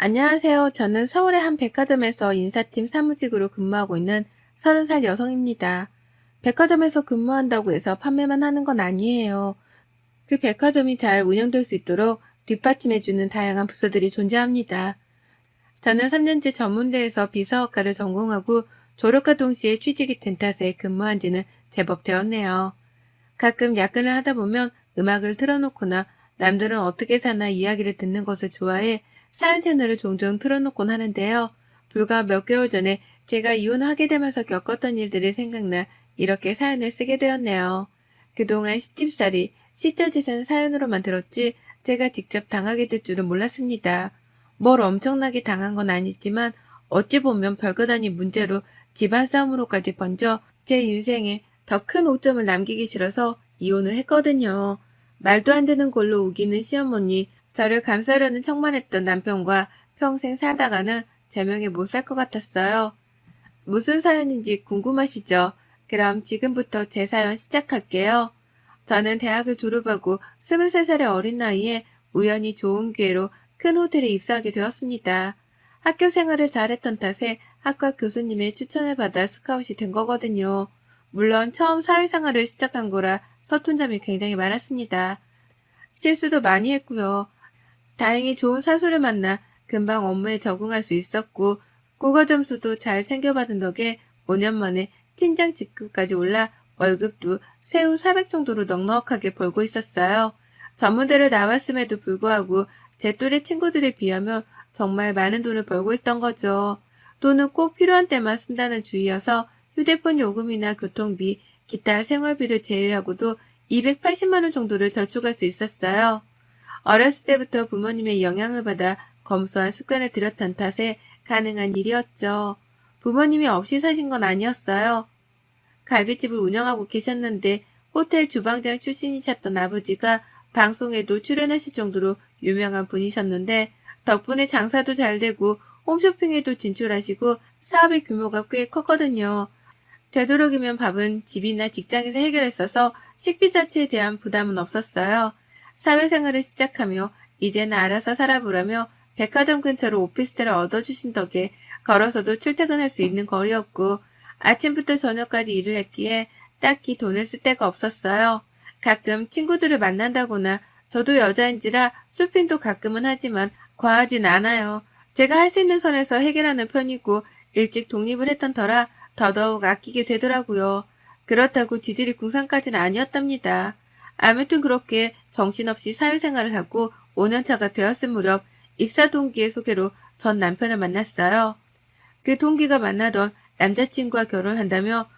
안녕하세요. 저는 서울의 한 백화점에서 인사팀 사무직으로 근무하고 있는 30살 여성입니다. 백화점에서 근무한다고 해서 판매만 하는 건 아니에요. 그 백화점이 잘 운영될 수 있도록 뒷받침해주는 다양한 부서들이 존재합니다. 저는 3년째 전문대에서 비서학과를 전공하고 졸업과 동시에 취직이 된 탓에 근무한 지는 제법 되었네요. 가끔 야근을 하다 보면 음악을 틀어놓거나 남들은 어떻게 사나 이야기를 듣는 것을 좋아해 사연 채널을 종종 틀어놓곤 하는데요. 불과 몇 개월 전에 제가 이혼하게 되면서 겪었던 일들이 생각나 이렇게 사연을 쓰게 되었네요. 그동안 시집살이, 시처짓은 사연으로만 들었지 제가 직접 당하게 될 줄은 몰랐습니다. 뭘 엄청나게 당한 건 아니지만 어찌 보면 별것 아닌 문제로 집안 싸움으로까지 번져 제 인생에 더 큰 오점을 남기기 싫어서 이혼을 했거든요. 말도 안 되는 걸로 우기는 시어머니, 저를 감싸려는 척만 했던 남편과 평생 살다가는 제명에 못 살 것 같았어요. 무슨 사연인지 궁금하시죠? 그럼 지금부터 제 사연 시작할게요. 저는 대학을 졸업하고 23살의 어린 나이에 우연히 좋은 기회로 큰 호텔에 입사하게 되었습니다. 학교 생활을 잘했던 탓에 학과 교수님의 추천을 받아 스카웃이 된 거거든요. 물론 처음 사회생활을 시작한 거라 서툰 점이 굉장히 많았습니다. 실수도 많이 했고요. 다행히 좋은 사수를 만나 금방 업무에 적응할 수 있었고 국어 점수도 잘 챙겨받은 덕에 5년 만에 팀장 직급까지 올라 월급도 세후 400 정도로 넉넉하게 벌고 있었어요. 전문대를 나왔음에도 불구하고 제 또래 친구들에 비하면 정말 많은 돈을 벌고 있던 거죠. 돈은 꼭 필요한 때만 쓴다는 주의여서 휴대폰 요금이나 교통비, 기타 생활비를 제외하고도 280만 원 정도를 저축할 수 있었어요. 어렸을 때부터 부모님의 영향을 받아 검소한 습관을 들였던 탓에 가능한 일이었죠. 부모님이 없이 사신 건 아니었어요. 갈비집을 운영하고 계셨는데 호텔 주방장 출신이셨던 아버지가 방송에도 출연하실 정도로 유명한 분이셨는데 덕분에 장사도 잘 되고 홈쇼핑에도 진출하시고 사업의 규모가 꽤 컸거든요. 되도록이면 밥은 집이나 직장에서 해결했어서 식비 자체에 대한 부담은 없었어요. 사회생활을 시작하며 이제는 알아서 살아보라며 백화점 근처로 오피스텔을 얻어주신 덕에 걸어서도 출퇴근할 수 있는 거리였고 아침부터 저녁까지 일을 했기에 딱히 돈을 쓸 데가 없었어요. 가끔 친구들을 만난다거나 저도 여자인지라 쇼핑도 가끔은 하지만 과하진 않아요. 제가 할 수 있는 선에서 해결하는 편이고 일찍 독립을 했던 터라 더더욱 아끼게 되더라고요. 그렇다고 지질이 궁상까지는 아니었답니다. 아무튼 그렇게 정신없이 사회생활을 하고 5년차가 되었을 무렵 입사 동기의 소개로 전 남편을 만났어요. 그 동기가 만나던 남자친구와 결혼한다며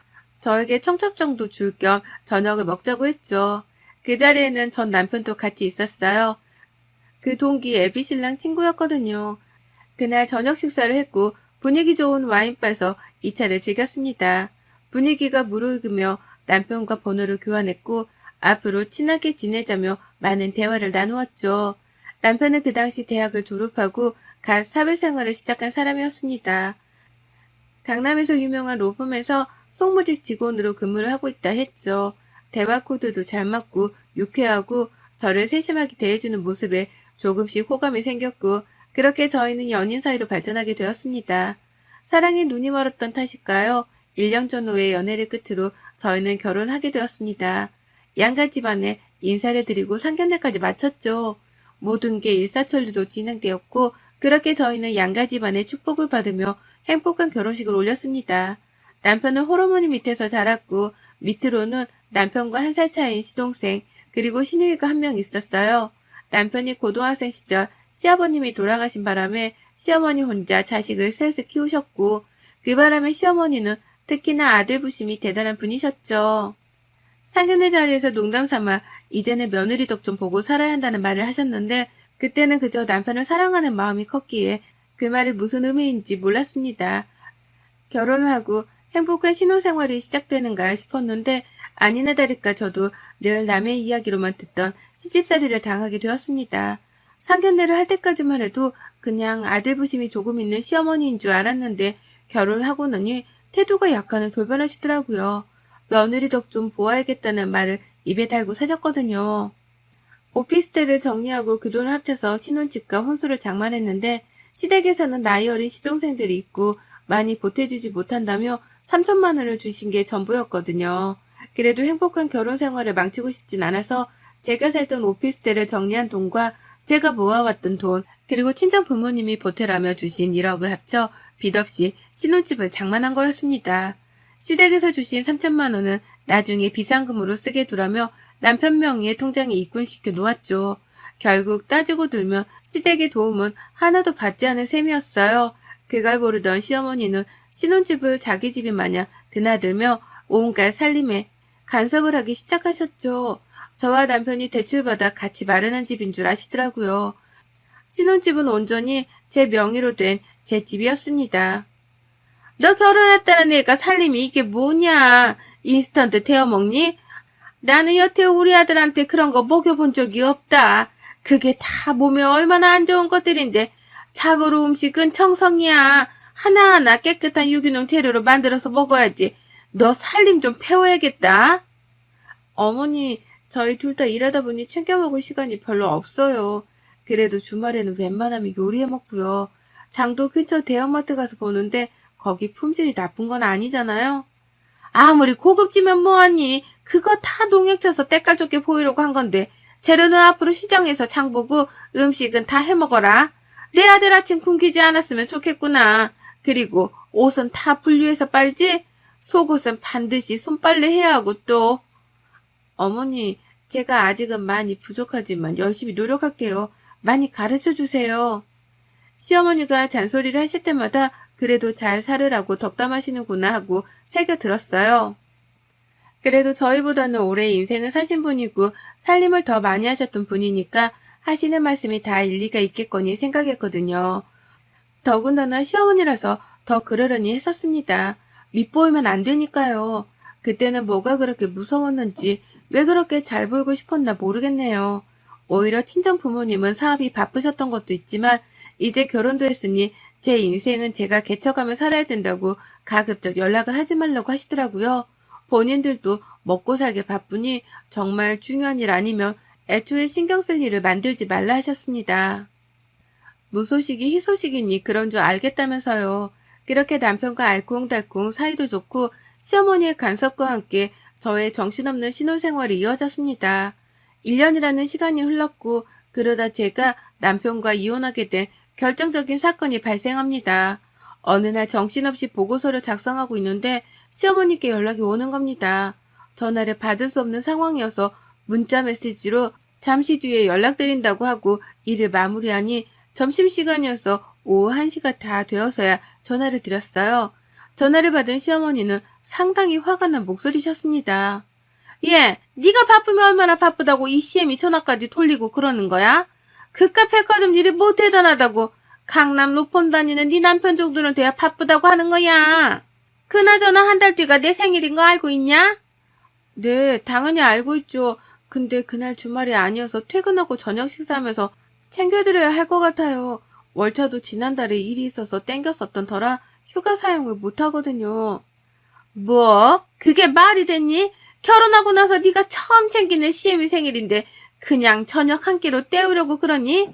저에게 청첩장도 줄 겸 저녁을 먹자고 했죠. 그 자리에는 전 남편도 같이 있었어요. 그 동기 애비신랑 친구였거든요. 그날 저녁 식사를 했고 분위기 좋은 와인바에서 2차를 즐겼습니다. 분위기가 무르익으며 남편과 번호를 교환했고 앞으로 친하게 지내자며 많은 대화를 나누었죠. 남편은 그 당시 대학을 졸업하고 갓 사회생활을 시작한 사람이었습니다. 강남에서 유명한 로펌에서 송무직 직원으로 근무를 하고 있다 했죠. 대화 코드도 잘 맞고 유쾌하고 저를 세심하게 대해주는 모습에 조금씩 호감이 생겼고 그렇게 저희는 연인 사이로 발전하게 되었습니다. 사랑에 눈이 멀었던 탓일까요? 1년 전후의 연애를 끝으로 저희는 결혼하게 되었습니다. 양가 집안에 인사를 드리고 상견례까지 마쳤죠. 모든 게 일사천리로 진행되었고 그렇게 저희는 양가 집안의 축복을 받으며 행복한 결혼식을 올렸습니다. 남편은 호르몬이 밑에서 자랐고 밑으로는 남편과 1살 차이인 시동생 그리고 시누이가 한 명 있었어요. 남편이 고등학생 시절 시아버님이 돌아가신 바람에 시어머니 혼자 자식을 셋을 키우셨고 그 바람에 시어머니는 특히나 아들 부심이 대단한 분이셨죠. 상견례 자리에서 농담삼아 이제는 며느리 덕 좀 보고 살아야 한다는 말을 하셨는데 그때는 그저 남편을 사랑하는 마음이 컸기에 그 말이 무슨 의미인지 몰랐습니다. 결혼을 하고 행복한 신혼생활이 시작되는가 싶었는데 아니나 다를까 저도 늘 남의 이야기로만 듣던 시집살이를 당하게 되었습니다. 상견례를 할 때까지만 해도 그냥 아들 부심이 조금 있는 시어머니인 줄 알았는데 결혼을 하고 나니 태도가 약간은 돌변하시더라고요. 며느리 덕 좀 보아야겠다는 말을 입에 달고 사셨거든요. 오피스텔을 정리하고 그 돈을 합쳐서 신혼집과 혼수를 장만했는데 시댁에서는 나이 어린 시동생들이 있고 많이 보태주지 못한다며 3천만 원을 주신 게 전부였거든요. 그래도 행복한 결혼 생활을 망치고 싶진 않아서 제가 살던 오피스텔을 정리한 돈과 제가 모아왔던 돈, 그리고 친정 부모님이 보태라며 주신 1억을 합쳐 빚 없이 신혼집을 장만한 거였습니다. 시댁에서 주신 3천만 원은 나중에 비상금으로 쓰게 두라며 남편 명의의 통장에 입금시켜 놓았죠. 결국 따지고 들면 시댁의 도움은 하나도 받지 않은 셈이었어요. 그걸 모르던 시어머니는 신혼집을 자기 집인 마냥 드나들며 온갖 살림에 간섭을 하기 시작하셨죠. 저와 남편이 대출받아 같이 마련한 집인 줄 아시더라고요. 신혼집은 온전히 제 명의로 된 제 집이었습니다. 너 결혼했다는 애가 살림이 이게 뭐냐? 인스턴트 데워 먹니? 나는 여태 우리 아들한테 그런 거 먹여본 적이 없다. 그게 다 몸에 얼마나 안 좋은 것들인데 자고로 음식은 청성이야. 하나하나 깨끗한 유기농 재료로 만들어서 먹어야지. 너 살림 좀 배워야겠다. 어머니, 저희 둘 다 일하다 보니 챙겨 먹을 시간이 별로 없어요. 그래도 주말에는 웬만하면 요리해 먹고요. 장도 근처 대형마트 가서 보는데 거기 품질이 나쁜 건 아니잖아요. 아무리 고급지면 뭐하니. 그거 다 농약 쳐서 때깔 좋게 보이려고 한 건데 재료는 앞으로 시장에서 장 보고 음식은 다 해먹어라. 내 아들 아침 굶기지 않았으면 좋겠구나. 그리고 옷은 다 분리해서 빨지? 속옷은 반드시 손빨래 해야 하고 또. 어머니, 제가 아직은 많이 부족하지만 열심히 노력할게요. 많이 가르쳐 주세요. 시어머니가 잔소리를 하실 때마다 그래도 잘 살으라고 덕담하시는구나 하고 새겨 들었어요. 그래도 저희보다는 오래 인생을 사신 분이고 살림을 더 많이 하셨던 분이니까 하시는 말씀이 다 일리가 있겠거니 생각했거든요. 더군다나 시어머니라서 더 그러려니 했었습니다. 밉보이면 안 되니까요. 그때는 뭐가 그렇게 무서웠는지 왜 그렇게 잘 보이고 싶었나 모르겠네요. 오히려 친정 부모님은 사업이 바쁘셨던 것도 있지만 이제 결혼도 했으니 제 인생은 제가 개척하며 살아야 된다고 가급적 연락을 하지 말라고 하시더라고요. 본인들도 먹고 살기 바쁘니 정말 중요한 일 아니면 애초에 신경 쓸 일을 만들지 말라 하셨습니다. 무소식이 희소식이니 그런 줄 알겠다면서요. 그렇게 남편과 알콩달콩 사이도 좋고 시어머니의 간섭과 함께 저의 정신없는 신혼생활이 이어졌습니다. 1년이라는 시간이 흘렀고 그러다 제가 남편과 이혼하게 된 결정적인 사건이 발생합니다. 어느 날 정신없이 보고서를 작성하고 있는데 시어머니께 연락이 오는 겁니다. 전화를 받을 수 없는 상황이어서 문자 메시지로 잠시 뒤에 연락드린다고 하고 일을 마무리하니 점심시간이어서 오후 1시가 다 되어서야 전화를 드렸어요. 전화를 받은 시어머니는 상당히 화가 난 목소리셨습니다. 예, 네가 바쁘면 얼마나 바쁘다고 이 CM이 전화까지 돌리고 그러는 거야? 그깟 백화점 일이 뭐 대단하다고. 강남 로폰 다니는 네 남편 정도는 돼야 바쁘다고 하는 거야. 그나저나 한 달 뒤가 내 생일인 거 알고 있냐? 네, 당연히 알고 있죠. 근데 그날 주말이 아니어서 퇴근하고 저녁 식사하면서 챙겨드려야 할 것 같아요. 월차도 지난달에 일이 있어서 땡겼었던 터라 휴가 사용을 못하거든요. 뭐? 그게 말이 됐니? 결혼하고 나서 네가 처음 챙기는 CM이 생일인데 그냥 저녁 한 끼로 때우려고 그러니?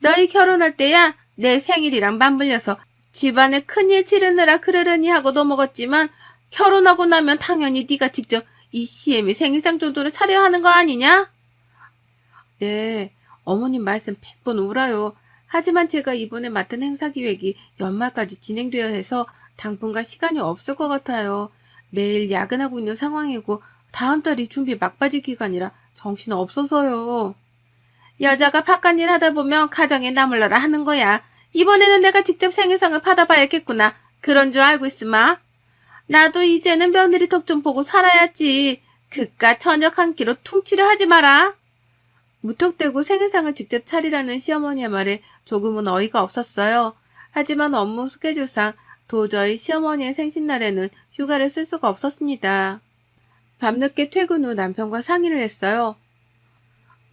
너희 결혼할 때야 내 생일이랑 맞물려서 집안에 큰일 치르느라 그러려니 하고 넘어갔지만 결혼하고 나면 당연히 네가 직접 이 CM이 생일상 정도는 차려야 하는 거 아니냐? 네, 어머님 말씀 100번 옳아요. 하지만 제가 이번에 맡은 행사 기획이 연말까지 진행되어야 해서 당분간 시간이 없을 것 같아요. 매일 야근하고 있는 상황이고 다음 달이 준비 막바지 기간이라 정신 없어서요. 여자가 바깥일 하다 보면 가정에 나몰라라 하는 거야. 이번에는 내가 직접 생일상을 받아봐야겠구나. 그런 줄 알고 있으마. 나도 이제는 며느리 덕 좀 보고 살아야지. 그깟 저녁 한 끼로 퉁치려 하지 마라. 무턱대고 생일상을 직접 차리라는 시어머니의 말에 조금은 어이가 없었어요. 하지만 업무 스케줄상 도저히 시어머니의 생신날에는 휴가를 쓸 수가 없었습니다. 밤늦게 퇴근 후 남편과 상의를 했어요.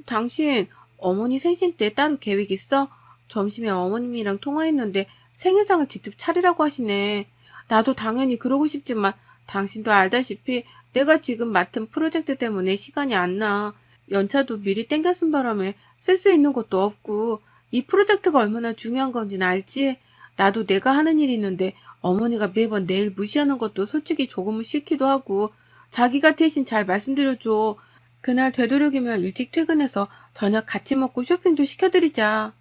당신 어머니 생신 때 따로 계획 있어? 점심에 어머님이랑 통화했는데 생일상을 직접 차리라고 하시네. 나도 당연히 그러고 싶지만 당신도 알다시피 내가 지금 맡은 프로젝트 때문에 시간이 안 나. 연차도 미리 땡겨 쓴 바람에 쓸 수 있는 것도 없고 이 프로젝트가 얼마나 중요한 건지는 알지? 나도 내가 하는 일이 있는데 어머니가 매번 내일 무시하는 것도 솔직히 조금은 싫기도 하고 자기가 대신 잘 말씀드려줘. 그날 되도록이면 일찍 퇴근해서 저녁 같이 먹고 쇼핑도 시켜드리자.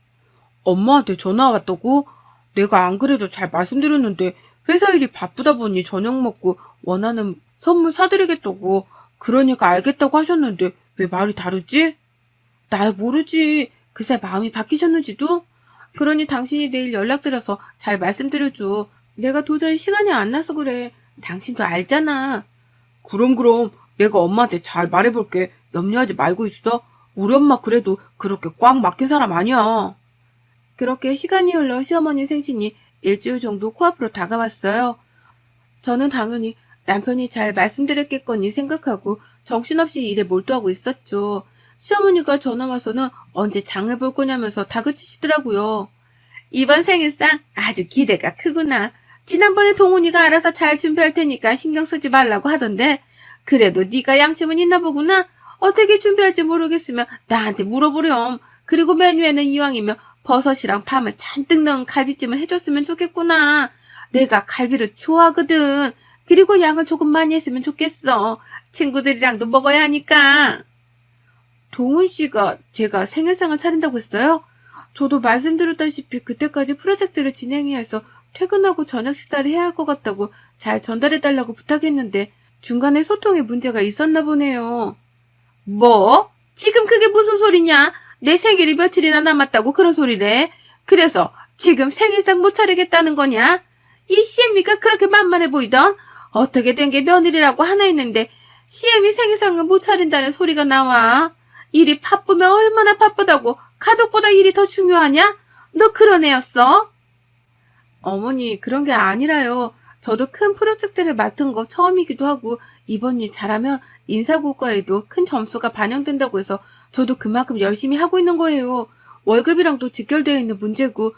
엄마한테 전화 왔다고? 내가 안 그래도 잘 말씀드렸는데 회사 일이 바쁘다 보니 저녁 먹고 원하는 선물 사드리겠다고. 그러니까 알겠다고 하셨는데 왜 말이 다르지? 나 모르지. 그새 마음이 바뀌셨는지도? 그러니 당신이 내일 연락드려서 잘 말씀드려줘. 내가 도저히 시간이 안 나서 그래. 당신도 알잖아. 그럼 내가 엄마한테 잘 말해볼게. 염려하지 말고 있어. 우리 엄마 그래도 그렇게 꽉 막힌 사람 아니야. 그렇게 시간이 흘러 시어머니 생신이 일주일 정도 코앞으로 다가왔어요. 저는 당연히 남편이 잘 말씀드렸겠거니 생각하고 정신없이 일에 몰두하고 있었죠. 시어머니가 전화 와서는 언제 장을 볼 거냐면서 다그치시더라고요. 이번 생일상 아주 기대가 크구나. 지난번에 동훈이가 알아서 잘 준비할 테니까 신경 쓰지 말라고 하던데 그래도 네가 양심은 있나 보구나. 어떻게 준비할지 모르겠으면 나한테 물어보렴. 그리고 메뉴에는 이왕이면 버섯이랑 밤을 잔뜩 넣은 갈비찜을 해줬으면 좋겠구나. 내가 갈비를 좋아하거든. 그리고 양을 조금 많이 했으면 좋겠어. 친구들이랑도 먹어야 하니까. 동훈 씨가 제가 생일상을 차린다고 했어요? 저도 말씀드렸다시피 그때까지 프로젝트를 진행해야 해서 퇴근하고 저녁 식사를 해야 할 것 같다고 잘 전달해달라고 부탁했는데 중간에 소통에 문제가 있었나 보네요. 뭐? 지금 그게 무슨 소리냐? 내 생일이 며칠이나 남았다고 그런 소리래. 그래서 지금 생일상 못 차리겠다는 거냐? 이 CM이가 그렇게 만만해 보이던? 어떻게 된 게 며느리라고 하나 있는데 CM이 생일상을 못 차린다는 소리가 나와. 일이 바쁘면 얼마나 바쁘다고 가족보다 일이 더 중요하냐? 너 그런 애였어? 어머니 그런 게 아니라요. 저도 큰 프로젝트를 맡은 거 처음이기도 하고 이번 일 잘하면 인사고과에도 큰 점수가 반영된다고 해서 저도 그만큼 열심히 하고 있는 거예요. 월급이랑도 직결되어 있는 문제고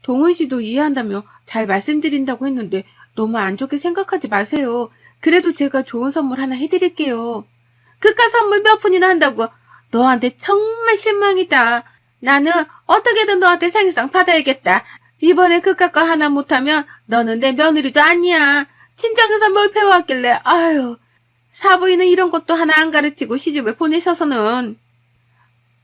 동은 씨도 이해한다며 잘 말씀드린다고 했는데 너무 안 좋게 생각하지 마세요. 그래도 제가 좋은 선물 하나 해드릴게요. 그깟 선물 몇 푼이나 한다고. 너한테 정말 실망이다. 나는 어떻게든 너한테 생일상 받아야겠다. 이번에 그깟 거 하나 못하면 너는 내 며느리도 아니야. 친정에서 뭘 배워왔길래 아유. 사부인은 이런 것도 하나 안 가르치고 시집을 보내셔서는.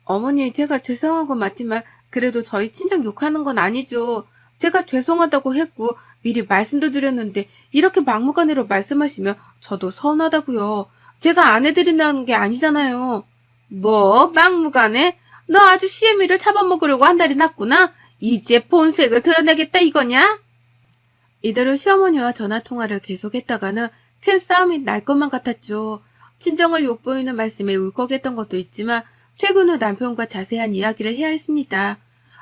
어머니 제가 죄송한 건 맞지만 그래도 저희 친정 욕하는 건 아니죠. 제가 죄송하다고 했고 미리 말씀도 드렸는데 이렇게 막무가내로 말씀하시면 저도 서운하다고요. 제가 안 해드린다는 게 아니잖아요. 뭐 막무가내? 너 아주 CM이를 잡아먹으려고 한 달이 났구나. 이제 본색을 드러내겠다 이거냐? 이대로 시어머니와 전화통화를 계속했다가는 큰 싸움이 날 것만 같았죠. 친정을 욕보이는 말씀에 울컥했던 것도 있지만 퇴근 후 남편과 자세한 이야기를 해야 했습니다.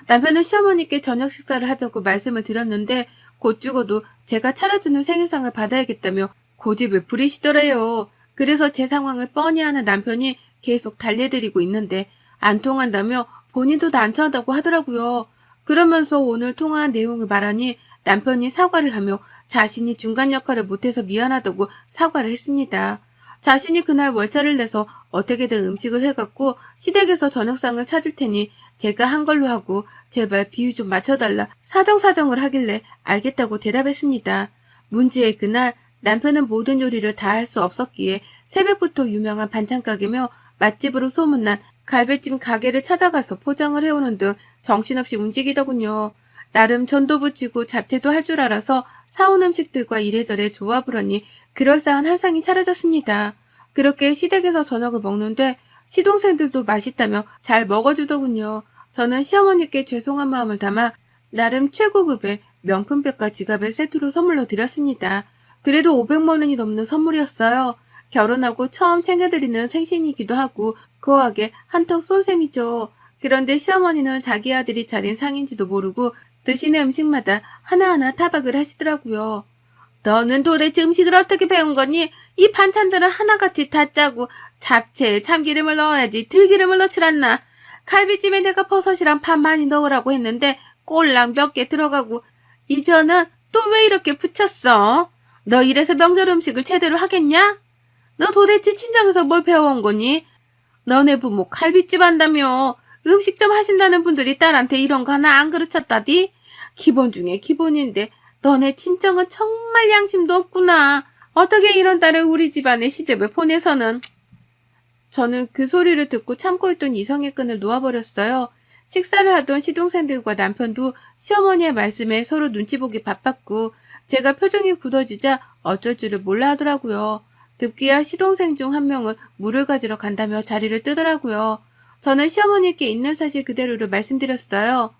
남편은 시어머니께 저녁 식사를 하자고 말씀을 드렸는데 곧 죽어도 제가 차려주는 생일상을 받아야겠다며 고집을 부리시더래요. 그래서 제 상황을 뻔히 아는 남편이 계속 달래드리고 있는데 안 통한다며 본인도 난처하다고 하더라고요. 그러면서 오늘 통화한 내용을 말하니 남편이 사과를 하며 자신이 중간 역할을 못해서 미안하다고 사과를 했습니다. 자신이 그날 월차를 내서 어떻게든 음식을 해갖고 시댁에서 저녁상을 차릴 테니 제가 한 걸로 하고 제발 비유 좀 맞춰달라 사정사정을 하길래 알겠다고 대답했습니다. 문제의 그날 남편은 모든 요리를 다 할 수 없었기에 새벽부터 유명한 반찬가게며 맛집으로 소문난 갈비찜 가게를 찾아가서 포장을 해오는 등 정신없이 움직이더군요. 나름 전도 붙이고 잡채도 할 줄 알아서 사온 음식들과 이래저래 조합을 하니 그럴싸한 한 상이 차려졌습니다. 그렇게 시댁에서 저녁을 먹는데 시동생들도 맛있다며 잘 먹어주더군요. 저는 시어머니께 죄송한 마음을 담아 나름 최고급의 명품백과 지갑을 세트로 선물로 드렸습니다. 그래도 500만 원이 넘는 선물이었어요. 결혼하고 처음 챙겨드리는 생신이기도 하고 거하게 한턱 쏜 셈이죠. 그런데 시어머니는 자기 아들이 차린 상인지도 모르고 드시는 음식마다 하나하나 타박을 하시더라고요. 너는 도대체 음식을 어떻게 배운 거니? 이 반찬들은 하나같이 다 짜고 잡채에 참기름을 넣어야지 들기름을 넣질 않나. 갈비찜에 내가 버섯이랑 밥 많이 넣으라고 했는데 꼴랑 몇 개 들어가고 이전은 또 왜 이렇게 붙였어? 너 이래서 명절 음식을 제대로 하겠냐? 너 도대체 친정에서 뭘 배워온 거니? 너네 부모 갈비집 한다며. 음식점 하신다는 분들이 딸한테 이런 거 하나 안 그르쳤다디? 기본 중에 기본인데 너네 친정은 정말 양심도 없구나. 어떻게 이런 딸을 우리 집안에 시집을 보내서는. 저는 그 소리를 듣고 참고 있던 이성의 끈을 놓아버렸어요. 식사를 하던 시동생들과 남편도 시어머니의 말씀에 서로 눈치 보기 바빴고 제가 표정이 굳어지자 어쩔 줄을 몰라 하더라고요. 급기야 시동생 중 한 명은 물을 가지러 간다며 자리를 뜨더라고요. 저는 시어머니께 있는 사실 그대로를 말씀드렸어요.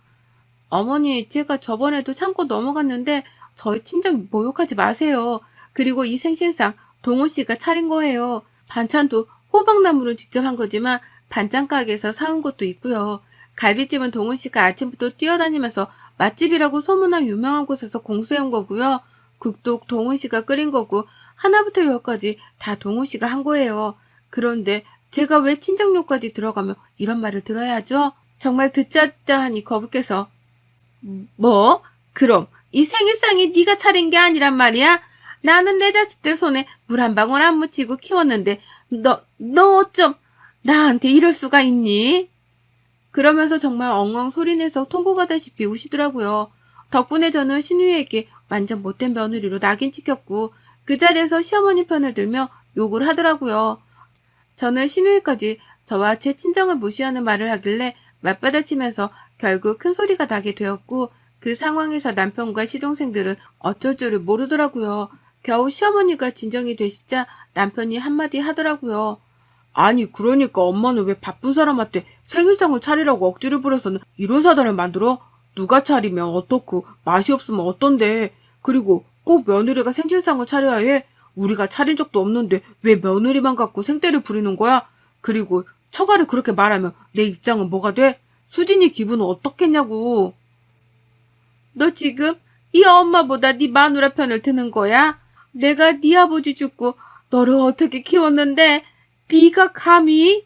어머니, 제가 저번에도 참고 넘어갔는데 저희 친정 모욕하지 마세요. 그리고 이 생신상 동호 씨가 차린 거예요. 반찬도 호박나물은 직접 한 거지만 반찬 가게에서 사온 것도 있고요. 갈비찜은 동훈 씨가 아침부터 뛰어다니면서 맛집이라고 소문난 유명한 곳에서 공수해온 거고요. 국도 동훈 씨가 끓인 거고 하나부터 열까지 다 동훈 씨가 한 거예요. 그런데 제가 왜 친정료까지 들어가며 이런 말을 들어야죠? 정말 듣자 하니 거북해서 뭐? 그럼 이 생일상이 네가 차린 게 아니란 말이야? 나는 내 자식 때 손에 물 한 방울 안 묻히고 키웠는데 너 어쩜 나한테 이럴 수가 있니? 그러면서 정말 엉엉 소리내서 통곡하다시피 우시더라고요. 덕분에 저는 신우이에게 완전 못된 며느리로 낙인 찍혔고 그 자리에서 시어머니 편을 들며 욕을 하더라고요. 저는 신우이까지 저와 제 친정을 무시하는 말을 하길래 맞받아치면서 결국 큰 소리가 나게 되었고 그 상황에서 남편과 시동생들은 어쩔 줄을 모르더라고요. 겨우 시어머니가 진정이 되시자 남편이 한마디 하더라고요. 아니 그러니까 엄마는 왜 바쁜 사람한테 생일상을 차리라고 억지를 부려서는 이런 사단을 만들어? 누가 차리면 어떻고 맛이 없으면 어떤데. 그리고 꼭 며느리가 생신상을 차려야 해? 우리가 차린 적도 없는데 왜 며느리만 갖고 생떼를 부리는 거야? 그리고 처가를 그렇게 말하면 내 입장은 뭐가 돼? 수진이 기분은 어떻겠냐고. 너 지금 이 엄마보다 네 마누라 편을 드는 거야? 내가 네 아버지 죽고 너를 어떻게 키웠는데 네가 감히?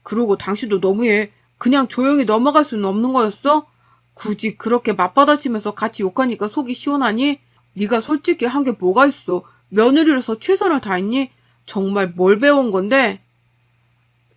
그러고 당신도 너무해. 그냥 조용히 넘어갈 수는 없는 거였어? 굳이 그렇게 맞받아치면서 같이 욕하니까 속이 시원하니? 네가 솔직히 한 게 뭐가 있어. 며느리로서 최선을 다했니? 정말 뭘 배운 건데?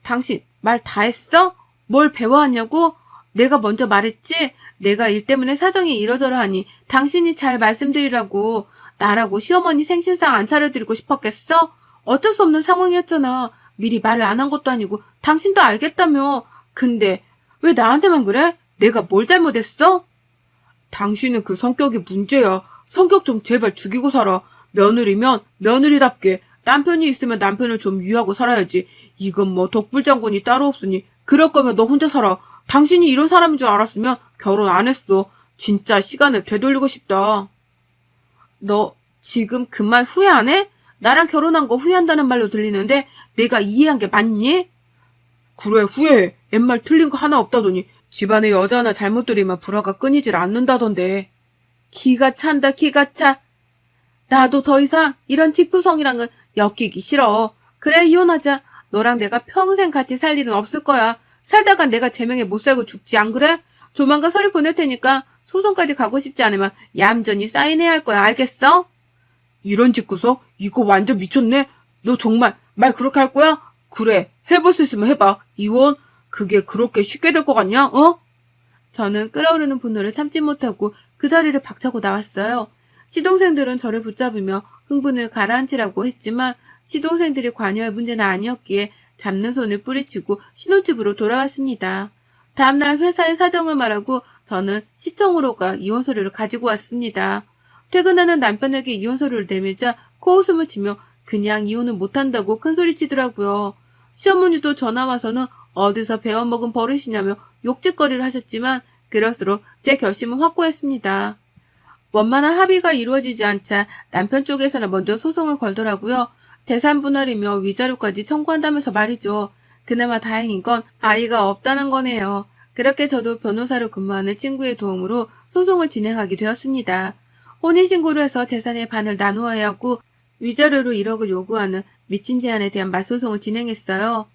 당신 말 다 했어? 뭘 배워왔냐고? 내가 먼저 말했지? 내가 일 때문에 사정이 이러저러 하니 당신이 잘 말씀드리라고. 나라고 시어머니 생신상 안 차려드리고 싶었겠어? 어쩔 수 없는 상황이었잖아. 미리 말을 안 한 것도 아니고 당신도 알겠다며. 근데 왜 나한테만 그래? 내가 뭘 잘못했어? 당신은 그 성격이 문제야. 성격 좀 제발 죽이고 살아. 며느리면 며느리답게, 남편이 있으면 남편을 좀 위하고 살아야지. 이건 뭐 독불장군이 따로 없으니 그럴 거면 너 혼자 살아. 당신이 이런 사람인 줄 알았으면 결혼 안 했어. 진짜 시간을 되돌리고 싶다. 너 지금 그 말 후회 안 해? 나랑 결혼한 거 후회한다는 말로 들리는데 내가 이해한 게 맞니? 그래 후회해. 옛말 틀린 거 하나 없다더니 집안에 여자 하나 잘못 들이면 불화가 끊이질 않는다던데. 기가 찬다 기가 차. 나도 더 이상 이런 집구성이랑은 엮이기 싫어. 그래 이혼하자. 너랑 내가 평생 같이 살 일은 없을 거야. 살다가 내가 제명에 못 살고 죽지 안 그래? 조만간 서류 보낼 테니까 소송까지 가고 싶지 않으면 얌전히 사인해야 할 거야. 알겠어? 이런 집구석? 이거 완전 미쳤네. 너 정말 말 그렇게 할 거야? 그래 해볼 수 있으면 해봐. 이혼? 그게 그렇게 쉽게 될 것 같냐? 어? 저는 끓어오르는 분노를 참지 못하고 그 자리를 박차고 나왔어요. 시동생들은 저를 붙잡으며 흥분을 가라앉히라고 했지만 시동생들이 관여할 문제는 아니었기에 잡는 손을 뿌리치고 신혼집으로 돌아왔습니다. 다음날 회사에 사정을 말하고 저는 시청으로 가 이혼 서류를 가지고 왔습니다. 퇴근하는 남편에게 이혼 서류를 내밀자 코웃음을 치며 그냥 이혼은 못한다고 큰소리치더라고요. 시어머니도 전화 와서는 어디서 배워먹은 버릇이냐며 욕짓거리를 하셨지만 그럴수록 제 결심은 확고했습니다. 원만한 합의가 이루어지지 않자 남편 쪽에서는 먼저 소송을 걸더라고요. 재산 분할이며 위자료까지 청구한다면서 말이죠. 그나마 다행인 건 아이가 없다는 거네요. 그렇게 저도 변호사로 근무하는 친구의 도움으로 소송을 진행하게 되었습니다. 혼인신고를 해서 재산의 반을 나누어야 하고 위자료로 1억을 요구하는 미친 제안에 대한 맞소송을 진행했어요.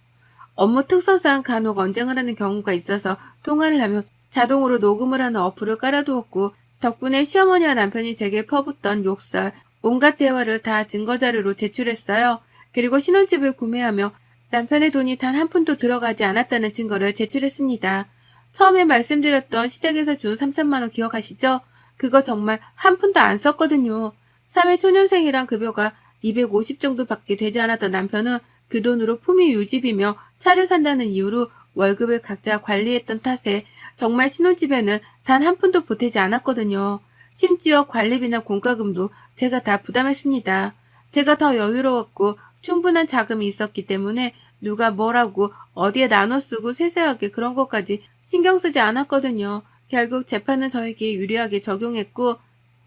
업무 특성상 간혹 언쟁을 하는 경우가 있어서 통화를 하면 자동으로 녹음을 하는 어플을 깔아두었고 덕분에 시어머니와 남편이 제게 퍼붓던 욕설, 온갖 대화를 다 증거자료로 제출했어요. 그리고 신혼집을 구매하며 남편의 돈이 단 한 푼도 들어가지 않았다는 증거를 제출했습니다. 처음에 말씀드렸던 시댁에서 준 3천만 원 기억하시죠? 그거 정말 한 푼도 안 썼거든요. 사회초년생이랑 급여가 250 정도밖에 되지 않았던 남편은 그 돈으로 품위 유지비며 차를 산다는 이유로 월급을 각자 관리했던 탓에 정말 신혼집에는 단 한 푼도 보태지 않았거든요. 심지어 관리비나 공과금도 제가 다 부담했습니다. 제가 더 여유로웠고 충분한 자금이 있었기 때문에 누가 뭐라고 어디에 나눠 쓰고 세세하게 그런 것까지 신경 쓰지 않았거든요. 결국 재판은 저에게 유리하게 적용했고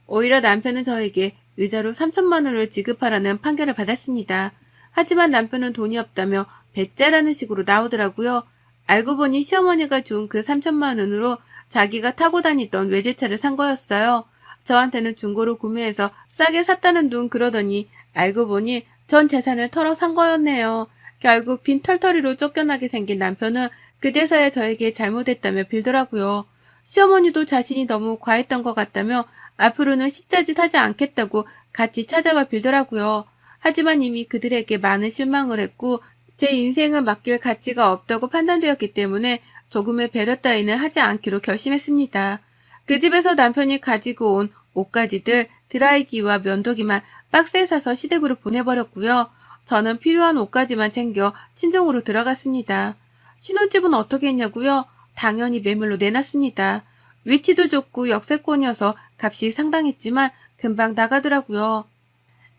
오히려 남편은 저에게 위자료 3천만 원을 지급하라는 판결을 받았습니다. 하지만 남편은 돈이 없다며 배째라는 식으로 나오더라고요. 알고 보니 시어머니가 준 그 3천만 원으로 자기가 타고 다니던 외제차를 산 거였어요. 저한테는 중고로 구매해서 싸게 샀다는 둥 그러더니 알고 보니 전 재산을 털어 산 거였네요. 결국 빈털터리로 쫓겨나게 생긴 남편은 그제서야 저에게 잘못했다며 빌더라고요. 시어머니도 자신이 너무 과했던 것 같다며 앞으로는 시짜짓 하지 않겠다고 같이 찾아와 빌더라고요. 하지만 이미 그들에게 많은 실망을 했고 제 인생을 맡길 가치가 없다고 판단되었기 때문에 조금의 배려 따위는 하지 않기로 결심했습니다. 그 집에서 남편이 가지고 온 옷가지들, 드라이기와 면도기만 박스에 싸서 시댁으로 보내버렸고요. 저는 필요한 옷가지만 챙겨 친정으로 들어갔습니다. 신혼집은 어떻게 했냐고요? 당연히 매물로 내놨습니다. 위치도 좋고 역세권이어서 값이 상당했지만 금방 나가더라고요.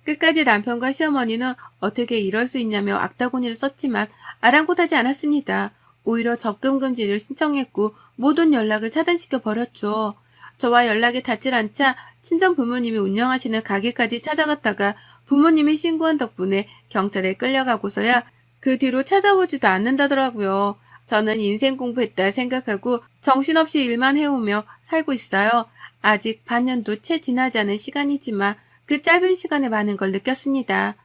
끝까지 남편과 시어머니는 어떻게 이럴 수 있냐며 악다구니를 썼지만 아랑곳하지 않았습니다. 오히려 접근 금지를 신청했고 모든 연락을 차단시켜 버렸죠. 저와 연락이 닿질 않자 친정 부모님이 운영하시는 가게까지 찾아갔다가 부모님이 신고한 덕분에 경찰에 끌려가고서야 그 뒤로 찾아오지도 않는다더라고요. 저는 인생 공부했다 생각하고 정신없이 일만 해오며 살고 있어요. 아직 반년도 채 지나지 않은 시간이지만 그 짧은 시간에 많은 걸 느꼈습니다.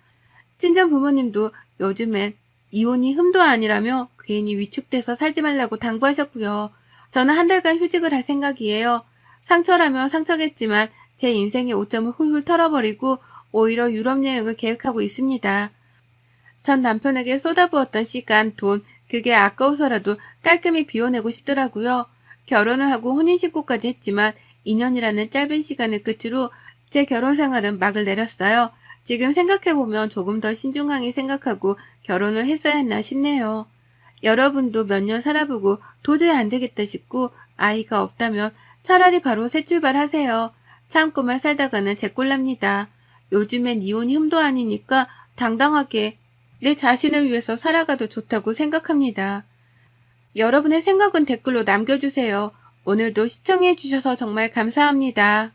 친정 부모님도 요즘엔 이혼이 흠도 아니라며 괜히 위축돼서 살지 말라고 당부하셨고요. 저는 한 달간 휴직을 할 생각이에요. 상처라면 상처겠지만 제 인생의 오점을 훌훌 털어버리고 오히려 유럽 여행을 계획하고 있습니다. 전 남편에게 쏟아부었던 시간, 돈, 그게 아까워서라도 깔끔히 비워내고 싶더라고요. 결혼을 하고 혼인신고까지 했지만 2년이라는 짧은 시간을 끝으로 제 결혼 생활은 막을 내렸어요. 지금 생각해보면 조금 더 신중하게 생각하고 결혼을 했어야 했나 싶네요. 여러분도 몇 년 살아보고 도저히 안 되겠다 싶고 아이가 없다면 차라리 바로 새 출발하세요. 참고만 살다가는 제꼴납니다. 요즘엔 이혼이 흠도 아니니까 당당하게 내 자신을 위해서 살아가도 좋다고 생각합니다. 여러분의 생각은 댓글로 남겨주세요. 오늘도 시청해주셔서 정말 감사합니다.